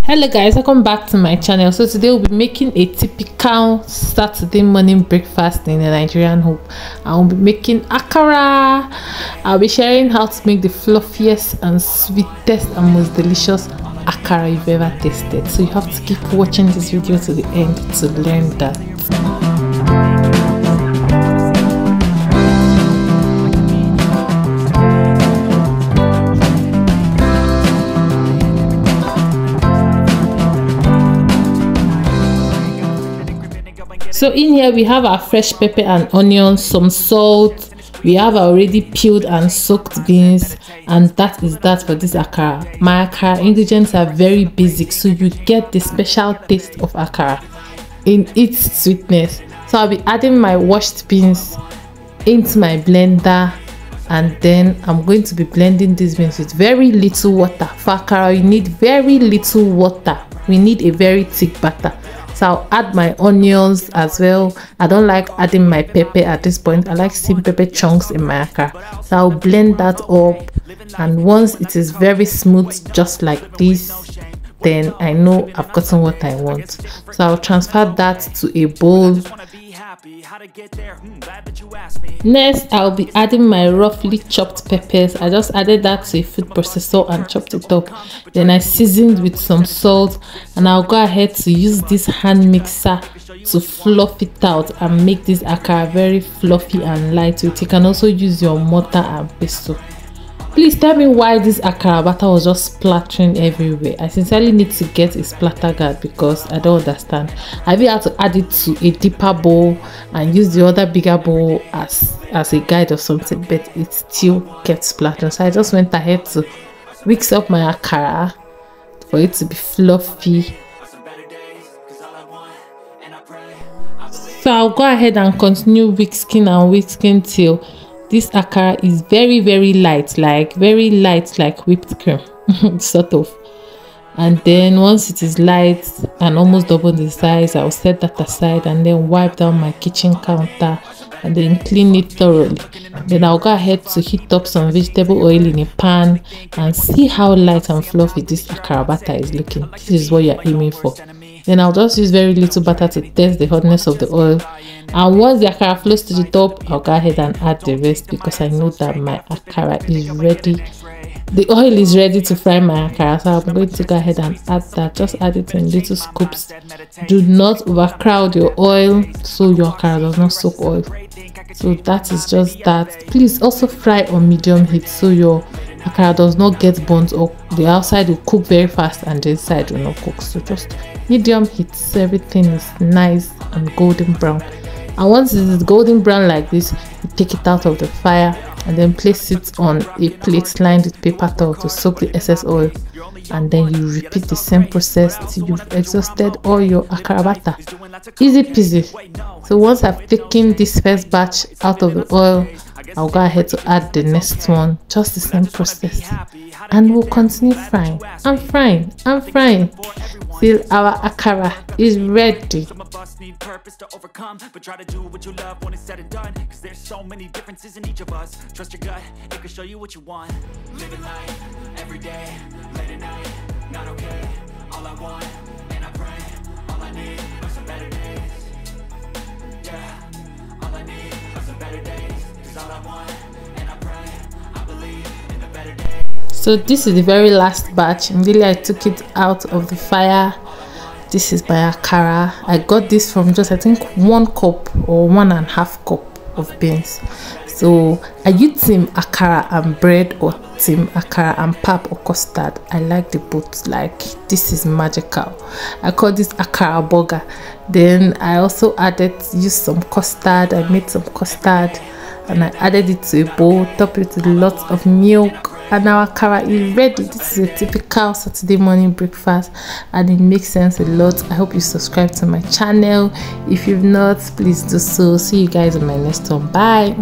Hello guys, welcome back to my channel. So today we'll be making a typical Saturday morning breakfast in a Nigerian home. I'll be making akara. I'll be sharing how to make the fluffiest and sweetest and most delicious akara you've ever tasted. So you have to keep watching this video to the end to learn that. So in here we have our fresh pepper and onions, some salt, we have already peeled and soaked beans, and that is that for this akara. My akara ingredients are very basic, so you get the special taste of akara in its sweetness. So I'll be adding my washed beans into my blender, and then I'm going to be blending these beans with very little water. For akara you need very little water. We need a very thick batter. So I'll add my onions as well. I don't like adding my pepper at this point. I like seeing pepper chunks in my akara. So I'll blend that up, and once it is very smooth just like this, then I know I've gotten what I want. So I'll transfer that to a bowl. Next, I'll be adding my roughly chopped peppers. I just added that to a food processor and chopped it up. Then I seasoned with some salt, and I'll go ahead to use this hand mixer to fluff it out and make this akara very fluffy and lightweight. You can also use your mortar and pestle. Please tell me why this akara batter was just splattering everywhere. I sincerely need to get a splatter guard because I don't understand. I've had to add it to a deeper bowl and use the other bigger bowl as a guide or something, but it still kept splattering. So I just went ahead to whisk up my akara for it to be fluffy. So I'll go ahead and continue whisking and whisking till this akara is very light, like whipped cream sort of. And then once it is light and almost double the size, I'll set that aside and then wipe down my kitchen counter and then clean it thoroughly. Then I'll go ahead to heat up some vegetable oil in a pan and see how light and fluffy this akara batter is looking. This is what you're aiming for. Then I'll just use very little butter to test the hotness of the oil, and once the akara flows to the top, I'll go ahead and add the rest because I know that my akara is ready. The oil is ready to fry my akara, so I'm going to go ahead and add that. Just add it in little scoops. Do not overcrowd your oil so your akara does not soak oil. So that is just that. Please also fry on medium heat so your akara does not get burnt up. The outside will cook very fast and the inside will not cook. So just medium heat so everything is nice and golden brown. And once it is golden brown like this, you take it out of the fire and then place it on a plate lined with paper towel to soak the excess oil, and then you repeat the same process till you've exhausted all your akara batter. Easy peasy. So once I've taken this first batch out of the oil, I'll go ahead to add the next one, just the same process, and we'll continue frying and frying and frying till our akara is ready. Need purpose to overcome, but try to do what you love when it's said and done, because there's so many differences in each of us. Trust your gut, it can show you what you want. Living life every day, late at night, not okay. All I want, and I pray, all I need are some better days. Yeah, all I need are some better days, because all I want, and I pray, I believe in the better days. So this is the very last batch. Immediately I took it out of the fire. This is my akara. I got this from just I think 1 cup or 1.5 cup of beans. So are you team akara and bread or team akara and pap or custard? I like the both. Like, this is magical. I call this akara burger. Then I also used some custard. I made some custard and I added it to a bowl, topped it with lots of milk, and our akara is ready. This is a typical Saturday morning breakfast and it makes sense a lot. I hope you subscribe to my channel. If you've not, please do so. See you guys in my next one. Bye.